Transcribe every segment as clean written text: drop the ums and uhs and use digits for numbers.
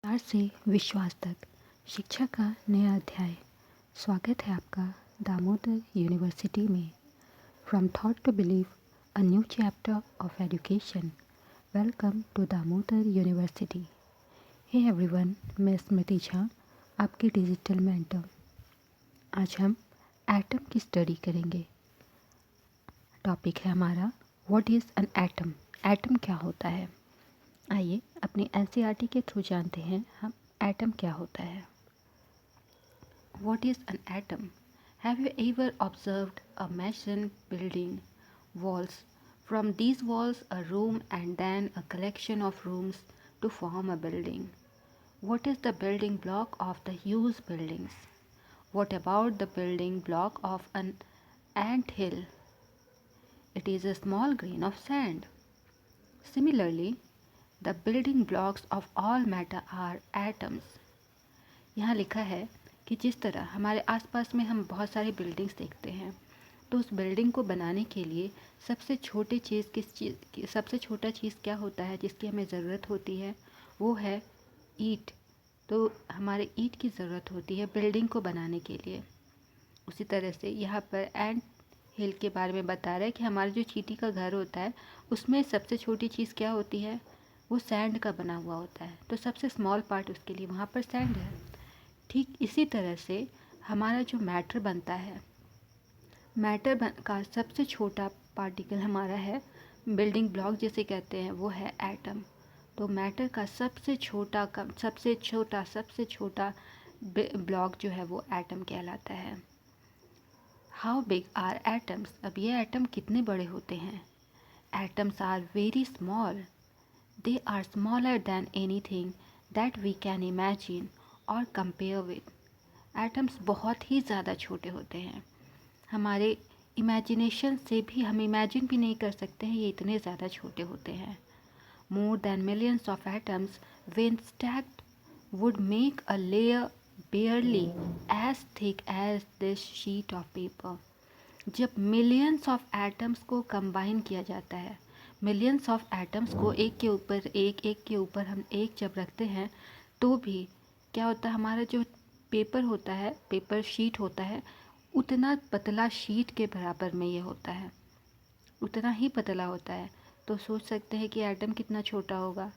प्यार से विश्वास तक शिक्षा का नया अध्याय। स्वागत है आपका दामोदर यूनिवर्सिटी में। From thought to believe, a new chapter of education. Welcome to Damodar university. Hey everyone, मैं स्मृति झा, आपकी डिजिटल मेंटर। आज हम एटम की स्टडी करेंगे। टॉपिक है हमारा what is an atom. Atom क्या होता है। आइए अपनी एनसीईआरटी के थ्रू जानते हैं हम एटम क्या होता है। What is an atom? Have you ever observed a mason building walls? From these walls, a room and then a collection of rooms to form a building. What is the building block of the huge buildings? What about the building block of an ant hill? It is a small grain of sand. Similarly, the building blocks of all matter are atoms. यहाँ लिखा है कि जिस तरह हमारे आसपास में हम बहुत सारी बिल्डिंग्स देखते हैं, तो उस बिल्डिंग को बनाने के लिए सबसे छोटी चीज़ सबसे छोटा चीज़ क्या होता है जिसकी हमें ज़रूरत होती है, वो है ईंट। तो हमारे ईंट की ज़रूरत होती है बिल्डिंग को बनाने के लिए। उसी तरह से यहाँ पर एंट हिल के बारे में बता रहा है कि हमारा जो चींटी का घर होता है उसमें सबसे छोटी चीज़ क्या होती है, वो सैंड का बना हुआ होता है। तो सबसे स्मॉल पार्ट उसके लिए वहाँ पर सैंड है। ठीक इसी तरह से हमारा जो मैटर बनता है, का सबसे छोटा पार्टिकल हमारा है बिल्डिंग ब्लॉक जिसे कहते हैं, वो है एटम। तो मैटर का सबसे छोटा ब्लॉक जो है वो एटम कहलाता है। How big are atoms. अब ये एटम कितने बड़े होते हैं। Atoms are very small. They are smaller than anything that we can imagine और कंपेयर विद। एटम्स बहुत ही ज़्यादा छोटे होते हैं। हमारे इमेजिनेशन से भी हम इमेजिन भी नहीं कर सकते हैं, ये इतने ज़्यादा छोटे होते हैं। More than millions of atoms when stacked would make a layer barely as thick as this sheet of paper। जब मिलियंस ऑफ एटम्स को कंबाइन किया जाता है, मिलियंस ऑफ एटम्स को एक के ऊपर हम एक जब रखते हैं, तो भी क्या होता है, हमारा जो पेपर होता है, पेपर शीट होता है, उतना पतला शीट के बराबर में ये होता है, उतना ही पतला होता है। तो सोच सकते हैं कि एटम कितना छोटा होगा।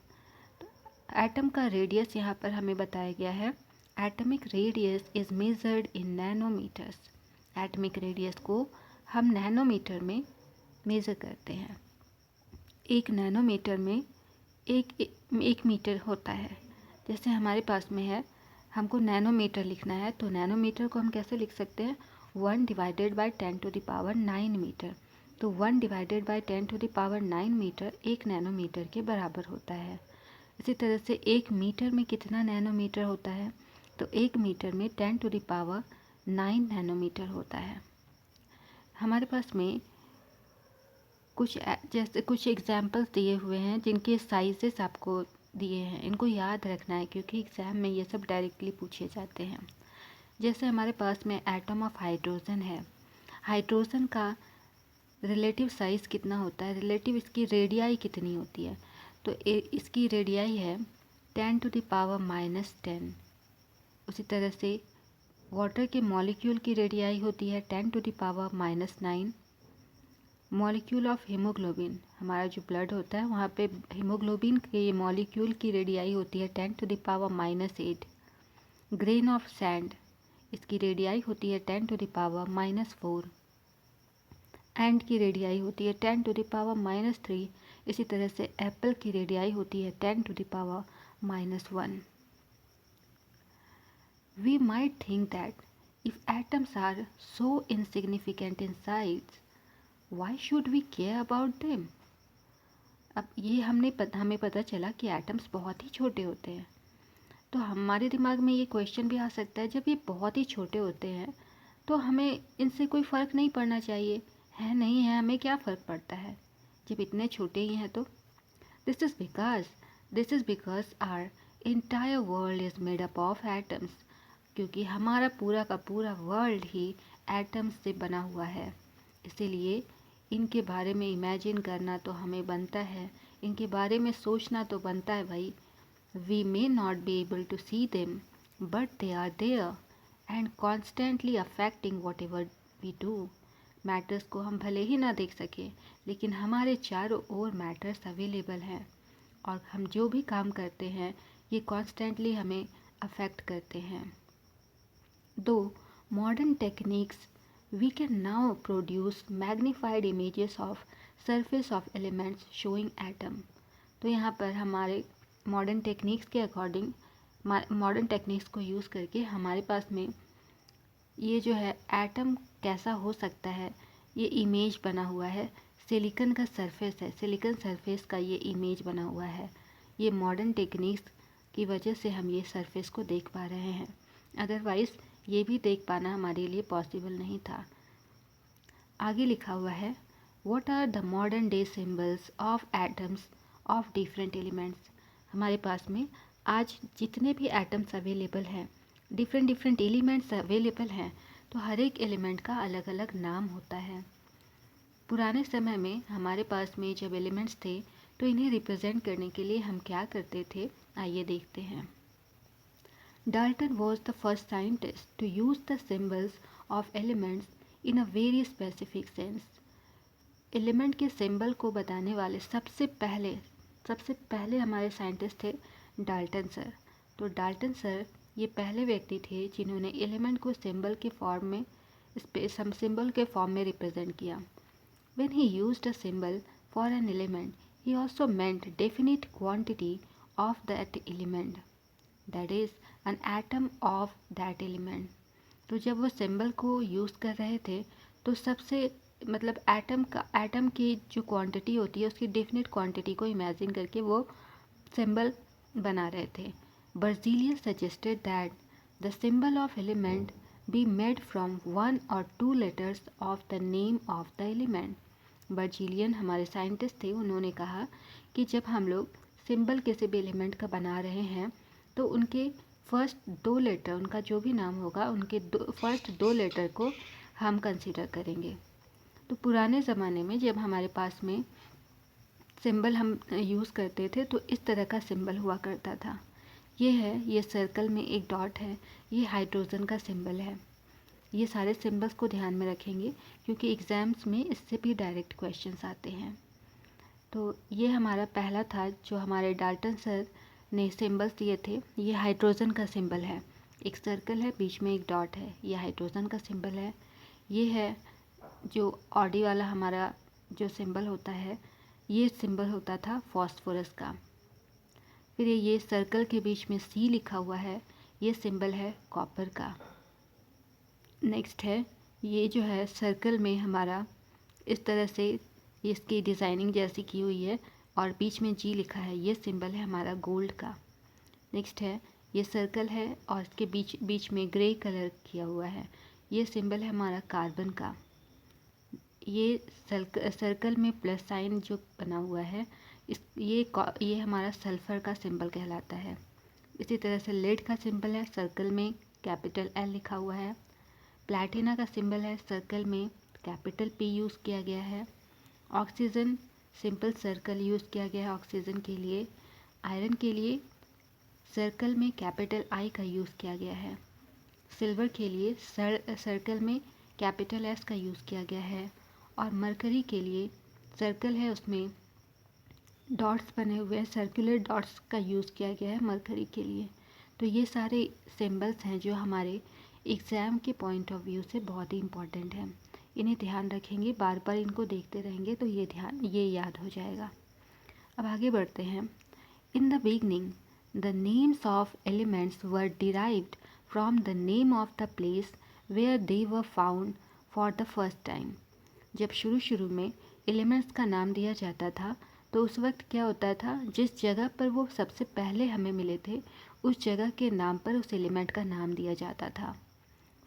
एटम का रेडियस यहाँ पर हमें बताया गया है। Atomic radius is measured in nanometers. Atomic radius को हम नैनोमीटर में मेज़र करते हैं। एक नैनोमीटर में एक मीटर होता है। जैसे हमारे पास में है, हमको नैनोमीटर लिखना है, तो नैनोमीटर को हम कैसे लिख सकते हैं, 1 डिवाइडेड बाई 10⁹ मीटर। तो 1 डिवाइडेड बाई 10⁹ मीटर एक नैनोमीटर के बराबर होता है। इसी तरह से एक मीटर में कितना नैनोमीटर होता है, तो एक मीटर में 10⁹ नैनोमीटर होता है। हमारे पास में कुछ एग्जाम्पल्स दिए हुए हैं जिनके साइजेस आपको दिए हैं। इनको याद रखना है क्योंकि एग्ज़ाम में ये सब डायरेक्टली पूछे जाते हैं। जैसे हमारे पास में एटम ऑफ हाइड्रोजन है। हाइड्रोजन का रिलेटिव साइज़ कितना होता है, रिलेटिव इसकी रेडियाई कितनी होती है, तो इसकी रेडियाई है 10⁻⁻10। उसी तरह से वाटर के मॉलिक्यूल की रेडियाई होती है 10⁻⁹ मॉलिक्यूल ऑफ हीमोग्लोबिन, हमारा जो ब्लड होता है वहाँ पे हीमोग्लोबिन के मॉलिक्यूल की रेडियाई होती है 10⁻⁻8। ग्रेन ऑफ सैंड, इसकी रेडियाई होती है 10⁻⁻4। एंड की रेडियाई होती है 10⁻⁻3। इसी तरह से एप्पल की रेडियाई होती है 10⁻⁻1। We might think that if atoms are so insignificant in size, why should we care about them? अब ये हमें पता चला कि एटम्स बहुत ही छोटे होते हैं, तो हमारे दिमाग में ये क्वेश्चन भी आ सकता है, जब ये बहुत ही छोटे होते हैं तो हमें इनसे कोई फ़र्क नहीं पड़ना चाहिए, है नहीं है, हमें क्या फ़र्क पड़ता है जब इतने छोटे ही हैं। तो this is because our entire world is made up of atoms. क्योंकि हमारा पूरा का पूरा वर्ल्ड ही एटम्स से बना हुआ है, इसीलिए इनके बारे में इमेजिन करना तो हमें बनता है, इनके बारे में सोचना तो बनता है भाई। We may not be able to see them, but they are there and constantly affecting whatever we do. Matters को हम भले ही ना देख सकें, लेकिन हमारे चारों ओर मैटर्स अवेलेबल हैं और हम जो भी काम करते हैं ये कॉन्स्टेंटली हमें अफेक्ट करते हैं. दो modern techniques we can now produce magnified images of surface of elements showing atom. तो यहाँ पर हमारे मॉडर्न टेक्निक्स के अकॉर्डिंग, मॉडर्न टेक्निक्स को यूज़ करके हमारे पास में ये जो है एटम कैसा हो सकता है, ये इमेज बना हुआ है. सिलिकॉन का सरफेस है, सिलिकॉन सरफेस का ये इमेज बना हुआ है. ये मॉडर्न टेक्निक्स की वजह से हम ये सरफेस को देख पा रहे हैं, अदरवाइज़ ये भी देख पाना हमारे लिए पॉसिबल नहीं था. आगे लिखा हुआ है, what are the modern day symbols of atoms of different elements. हमारे पास में आज जितने भी एटम्स अवेलेबल हैं, डिफरेंट एलिमेंट्स अवेलेबल हैं, तो हर एक एलिमेंट का अलग अलग नाम होता है. पुराने समय में हमारे पास में जब एलिमेंट्स थे तो इन्हें रिप्रेजेंट करने के लिए हम क्या करते थे, आइए देखते हैं. Dalton was the first scientist to use the symbols of elements in a very specific sense. Element के सिंबल को बताने वाले सबसे पहले हमारे साइंटिस्ट थे डाल्टन सर. तो डाल्टन सर ये पहले व्यक्ति थे जिन्होंने एलिमेंट को सिंबल के फॉर्म में रिप्रेजेंट किया. When he used a symbol for an element, he also meant definite quantity of that element. That is an atom of that element. तो जब वो सिंबल को यूज़ कर रहे थे तो सबसे मतलब एटम की जो क्वांटिटी होती है उसकी डेफिनेट क्वांटिटी को इमेजिन करके वो सिंबल बना रहे थे. Berzelius suggested that the symbol of element be made from 1 or 2 letters of the name of the element. Berzelius हमारे साइंटिस्ट थे, उन्होंने कहा कि जब हम लोग सिंबल किसी भी एलिमेंट का बना रहे हैं तो उनके फर्स्ट 2 लेटर, उनका जो भी नाम होगा उनके फर्स्ट 2 लेटर को हम कंसीडर करेंगे. तो पुराने ज़माने में जब हमारे पास में सिंबल हम यूज़ करते थे तो इस तरह का सिंबल हुआ करता था. ये सर्कल में एक डॉट है, ये हाइड्रोजन का सिंबल है. ये सारे सिंबल्स को ध्यान में रखेंगे क्योंकि एग्ज़ाम्स में इससे भी डायरेक्ट क्वेश्चंस आते हैं. तो ये हमारा पहला था जो हमारे डाल्टन सर ने सिंबल्स दिए थे. ये हाइड्रोजन का सिंबल है, एक सर्कल है, बीच में एक डॉट है, ये हाइड्रोजन का सिंबल है. ये है जो ऑडी वाला हमारा जो सिंबल होता है, ये सिंबल होता था फॉस्फोरस का. फिर ये सर्कल के बीच में सी लिखा हुआ है, ये सिंबल है कॉपर का. नेक्स्ट है, ये जो है सर्कल में हमारा इस तरह से इसकी डिज़ाइनिंग जैसी की हुई है और बीच में जी लिखा है, ये सिंबल है हमारा गोल्ड का. नेक्स्ट है, ये सर्कल है और इसके बीच में ग्रे कलर किया हुआ है, ये सिंबल है हमारा कार्बन का. ये सर्कल में प्लस साइन जो बना हुआ है ये हमारा सल्फ़र का सिंबल कहलाता है. इसी तरह से लेड का सिंबल है, सर्कल में कैपिटल एल लिखा हुआ है. प्लैटिना का सिंबल है, सर्कल में कैपिटल पी यूज़ किया गया है. ऑक्सीजन सिंपल सर्कल यूज़ किया गया है ऑक्सीजन के लिए. आयरन के लिए सर्कल में कैपिटल आई का यूज़ किया गया है. सिल्वर के लिए सर्कल में कैपिटल एस का यूज़ किया गया है. और मरकरी के लिए सर्कल है, उसमें डॉट्स बने हुए हैं, सर्कुलर डॉट्स का यूज़ किया गया है मरकरी के लिए. तो ये सारे सिंबल्स हैं जो हमारे एग्ज़ाम के पॉइंट ऑफ व्यू से बहुत ही इम्पॉर्टेंट हैं. इन्हें ध्यान रखेंगे, बार बार इनको देखते रहेंगे तो ये याद हो जाएगा. अब आगे बढ़ते हैं. In the beginning the names of elements were derived from the name of the place where they were found for the first time. जब शुरू में एलिमेंट्स का नाम दिया जाता था तो उस वक्त क्या होता था, जिस जगह पर वो सबसे पहले हमें मिले थे उस जगह के नाम पर उस एलिमेंट का नाम दिया जाता था.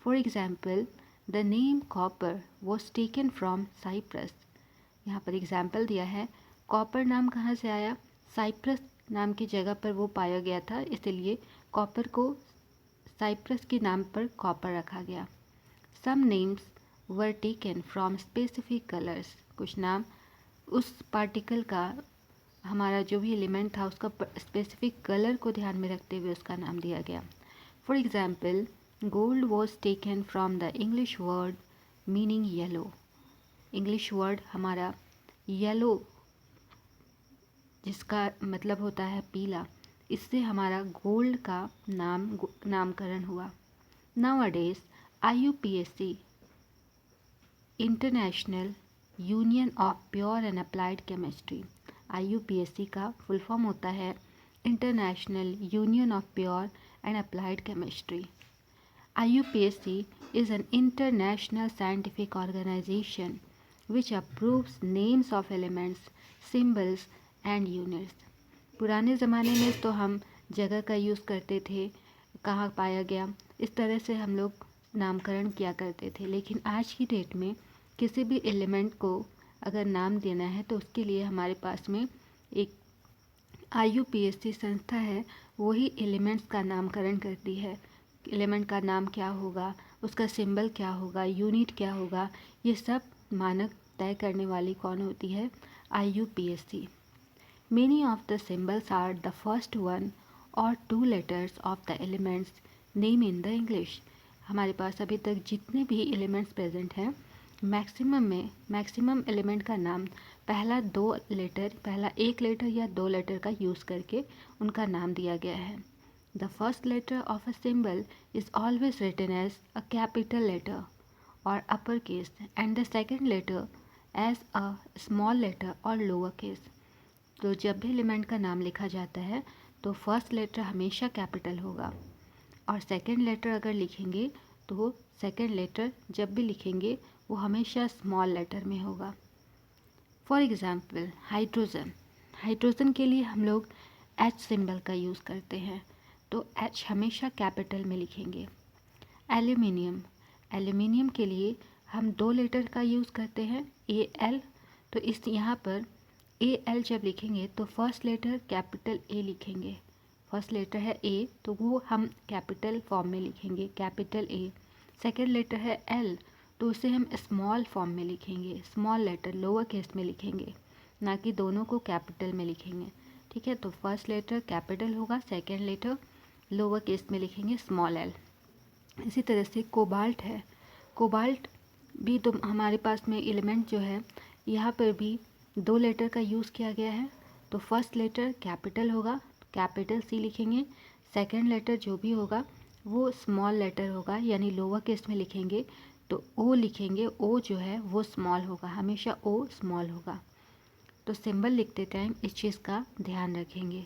For example the name copper was taken from Cyprus. यहाँ पर एग्ज़ाम्पल दिया है, कॉपर नाम कहाँ से आया, साइप्रस नाम की जगह पर वो पाया गया था, इसलिए कॉपर को साइप्रस के नाम पर कॉपर रखा गया. Some names were taken from specific colours. कुछ नाम उस पार्टिकल का हमारा जो भी एलिमेंट था उसका स्पेसिफिक कलर को ध्यान में रखते हुए उसका नाम दिया गया। For example, gold was taken from the English word meaning yellow. English word हमारा येलो, जिसका मतलब होता है पीला, इससे हमारा गोल्ड का नामकरण हुआ। Nowadays IUPAC, international union of pure and applied chemistry. IUPAC का फुल फॉर्म होता है international union of pure and applied chemistry. IUPAC is an international scientific organization which approves names of elements, symbols and units. पुराने ज़माने में तो हम जगह का यूज़ करते थे, कहाँ पाया गया, इस तरह से हम लोग नामकरण किया करते थे। लेकिन आज की डेट में किसी भी एलिमेंट को अगर नाम देना है तो उसके लिए हमारे पास में एक IUPAC संस्था है, वही एलिमेंट्स का नामकरण करती है। एलिमेंट का नाम क्या होगा, उसका सिंबल क्या होगा, यूनिट क्या होगा, ये सब मानक तय करने वाली कौन होती है? IUPAC। Many of the symbols are the first one or two letters of the elements name in the English। हमारे पास अभी तक जितने भी एलिमेंट्स प्रेजेंट हैं, मैक्सिमम एलिमेंट का नाम पहला एक लेटर या दो लेटर का यूज़ करके उनका नाम दिया गया है। The first letter of a symbol is always written as a capital letter or upper case and the second letter as a small letter or lower case. तो जब भी एलिमेंट का नाम लिखा जाता है तो फर्स्ट लेटर हमेशा कैपिटल होगा, और सेकेंड लेटर अगर लिखेंगे तो सेकेंड लेटर जब भी लिखेंगे वो हमेशा स्मॉल लेटर में होगा। फॉर एग्ज़ाम्पल, हाइड्रोजन के लिए हम लोग H सिंबल का यूज़ करते हैं, तो H हमेशा कैपिटल में लिखेंगे। एल्यूमिनियम के लिए हम दो लेटर का यूज़ करते हैं AL, तो इस यहाँ पर AL जब लिखेंगे तो फर्स्ट लेटर कैपिटल A लिखेंगे। फर्स्ट लेटर है A तो वो हम कैपिटल फॉर्म में लिखेंगे, कैपिटल A। सेकेंड लेटर है L तो उसे हम स्मॉल फॉर्म में लिखेंगे, स्मॉल लेटर लोअर केस में लिखेंगे, ना कि दोनों को कैपिटल में लिखेंगे। ठीक है, तो फर्स्ट लेटर कैपिटल होगा, सेकेंड लेटर लोअर केस में लिखेंगे स्मॉल l। इसी तरह से कोबाल्ट है, कोबाल्ट भी तो हमारे पास में एलिमेंट जो है, यहाँ पर भी दो लेटर का यूज़ किया गया है। तो फर्स्ट लेटर कैपिटल होगा, कैपिटल C लिखेंगे। सेकेंड लेटर जो भी होगा वो स्मॉल लेटर होगा, यानी लोअर केस में लिखेंगे तो O लिखेंगे, O जो है वो स्मॉल होगा, हमेशा O स्मॉल होगा। तो सिंबल लिखते टाइम इस चीज़ का ध्यान रखेंगे।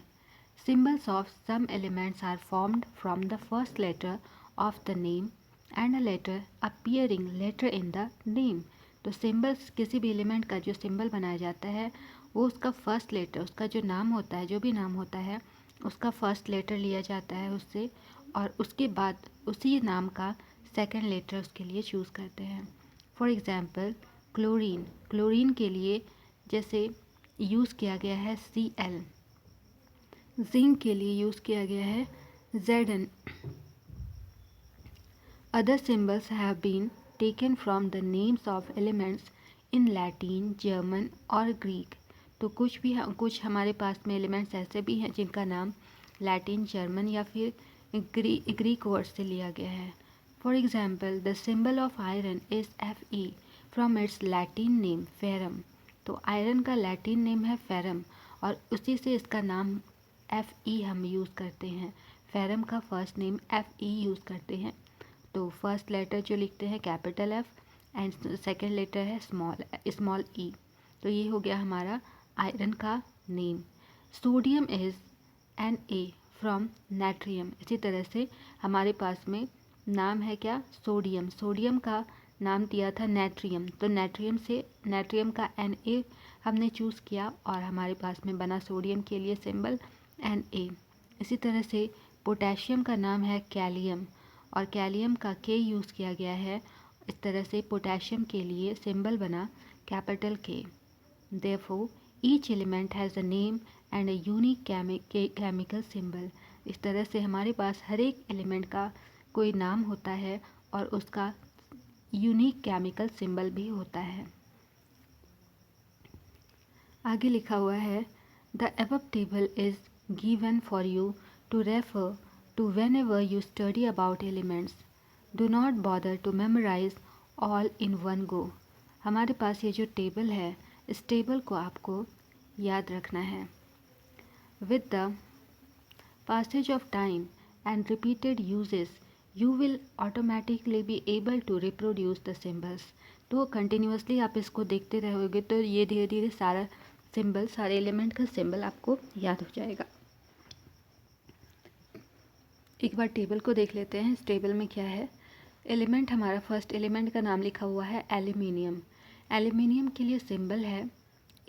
Symbols of some elements are formed from the first letter of the name and a letter appearing letter in the name. तो सिंबल्स, किसी भी एलिमेंट का जो सिंबल बनाया जाता है वो उसका फर्स्ट लेटर, उसका जो नाम होता है, जो भी नाम होता है उसका फर्स्ट लेटर लिया जाता है उससे, और उसके बाद उसी नाम का सेकेंड लेटर उसके लिए चूज़ करते हैं। फॉर एग्ज़ाम्पल, क्लोरीन के लिए जैसे यूज़ किया गया है Cl, जिंक के लिए यूज़ किया गया है Zn। Other symbols have been taken from the names of elements in Latin, German और Greek। तो कुछ हमारे पास में एलिमेंट्स ऐसे भी हैं जिनका नाम लैटिन, जर्मन या फिर ग्रीक वर्ड से लिया गया है। For example, the symbol of iron is Fe from its Latin name ferrum. तो आयरन का लैटिन नेम है फेरम और उसी से इसका नाम Fe हम यूज़ करते हैं। फेरम का फर्स्ट नेम Fe यूज़ करते हैं। तो फर्स्ट लेटर जो लिखते हैं capital F and second letter है स्मॉल e। तो ये हो गया हमारा आयरन का name. Sodium is Na from natrium. इसी तरह से हमारे पास में नाम है क्या, सोडियम का नाम दिया था नाट्रियम, तो नाट्रियम का Na हमने चूज़ किया और हमारे पास में बना सोडियम के लिए सिंबल Na। इसी तरह से पोटेशियम का नाम है कैलियम और कैलियम का K यूज़ किया गया है। इस तरह से पोटेशियम के लिए सिंबल बना capital K। Therefore, each element has a name and a unique chemical symbol। इस तरह से हमारे पास हर एक एलिमेंट का कोई नाम होता है और उसका यूनिक केमिकल सिंबल भी होता है। आगे लिखा हुआ है The above table is given for you to refer to whenever you study about elements. Do not bother to memorize all in one go. हमारे पास ये जो टेबल है, इस टेबल को आपको याद रखना है. With the passage of time and repeated uses, you will automatically be able to reproduce the symbols. तो कंटिन्यूसली आप इसको देखते रहोगे तो ये धीरे धीरे सारा सिंबल, सारे एलिमेंट का सिंबल आपको याद हो जाएगा. एक बार टेबल को देख लेते हैं. इस टेबल में क्या है. एलिमेंट, हमारा फर्स्ट एलिमेंट का नाम लिखा हुआ है एल्यूमिनियम. एल्यूमिनियम के लिए सिंबल है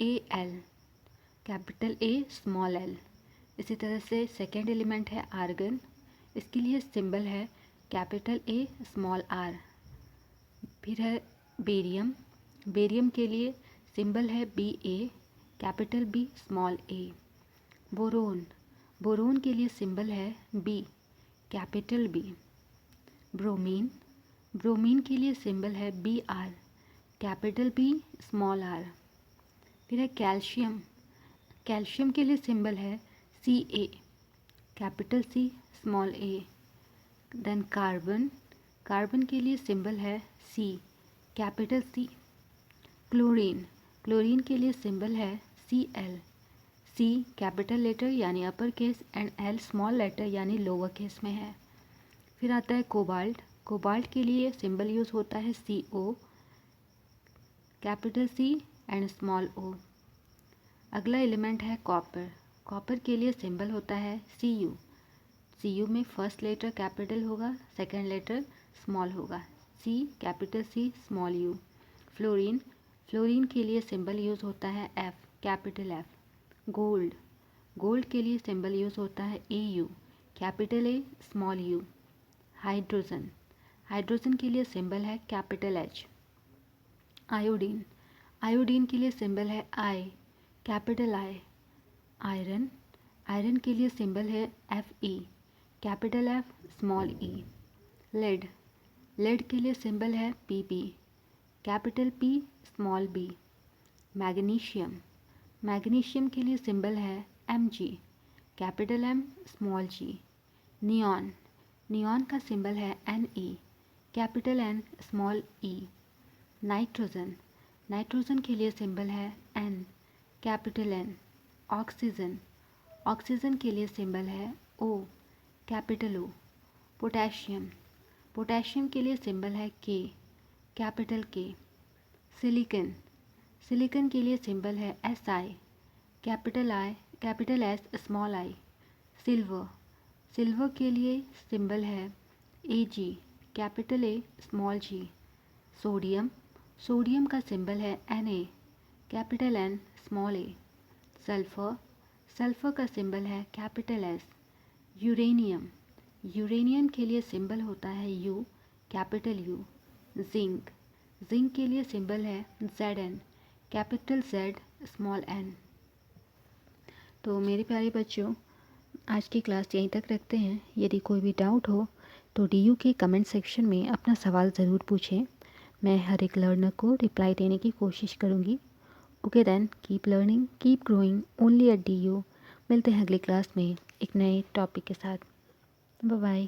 AL, capital A small l. इसी तरह से सेकेंड एलिमेंट है आर्गन. इसके लिए सिंबल है कैपिटल A स्मॉल r. फिर है बेरियम. बेरियम के लिए सिंबल है BA, capital B small a. Boron. Boron के लिए सिंबल है B, capital B. Bromine. Bromine के लिए सिंबल है BR, capital B small r. फिर है कैल्शियम. कैल्शियम के लिए सिंबल है CA, capital C small a. Then carbon. Carbon के लिए सिंबल है C, capital C. Chlorine. Chlorine के लिए सिंबल है Cl, C कैपिटल लेटर यानी upper case and L small letter यानी लोअर केस में है. फिर आता है कोबाल्ट. कोबाल्ट के लिए सिंबल यूज़ होता है CO, capital C and small o. अगला एलिमेंट है कॉपर. कॉपर के लिए सिंबल होता है Cu. Cu में फर्स्ट लेटर कैपिटल होगा, सेकंड लेटर स्मॉल होगा. C capital C small u. Fluorine. Fluorine के लिए सिंबल यूज़ होता है F, capital F. Gold. Gold के लिए सिंबल यूज़ होता है AU, capital A small u. Hydrogen. Hydrogen के लिए सिंबल है कैपिटल H. आयोडीन. आयोडीन के लिए सिंबल है I, capital I. Iron. Iron के लिए सिंबल है Fe, capital F small e. Lead. Lead के लिए सिंबल है Pb, capital P small b. Magnesium. Magnesium के लिए सिंबल है Mg, capital M small g. Neon. Neon का सिंबल है Ne, capital N small e. Nitrogen. Nitrogen के लिए सिंबल है N, capital N. Oxygen. Oxygen के लिए सिंबल है O, capital O. Potassium. Potassium के लिए सिंबल है K, capital K. Silicon. Silicon के लिए सिंबल है Si, capital S small i. Silver. Silver के लिए सिंबल है Ag, capital A small g. Sodium. Sodium का सिंबल है Na, capital N small a. Sulphur. Sulphur का सिंबल है कैपिटल S. यूरेनियम. यूरेनियम के लिए सिंबल होता है U, capital U. Zinc. Zinc के लिए सिंबल है Zn, capital Z small n. तो मेरे प्यारे बच्चों, आज की क्लास यहीं तक रखते हैं. यदि कोई भी डाउट हो तो DU के कमेंट सेक्शन में अपना सवाल ज़रूर पूछें. मैं हर एक लर्नर को रिप्लाई देने की कोशिश करूँगी. Okay then, keep learning, keep growing only at DU. मिलते हैं अगली क्लास में एक नए टॉपिक के साथ. Bye bye.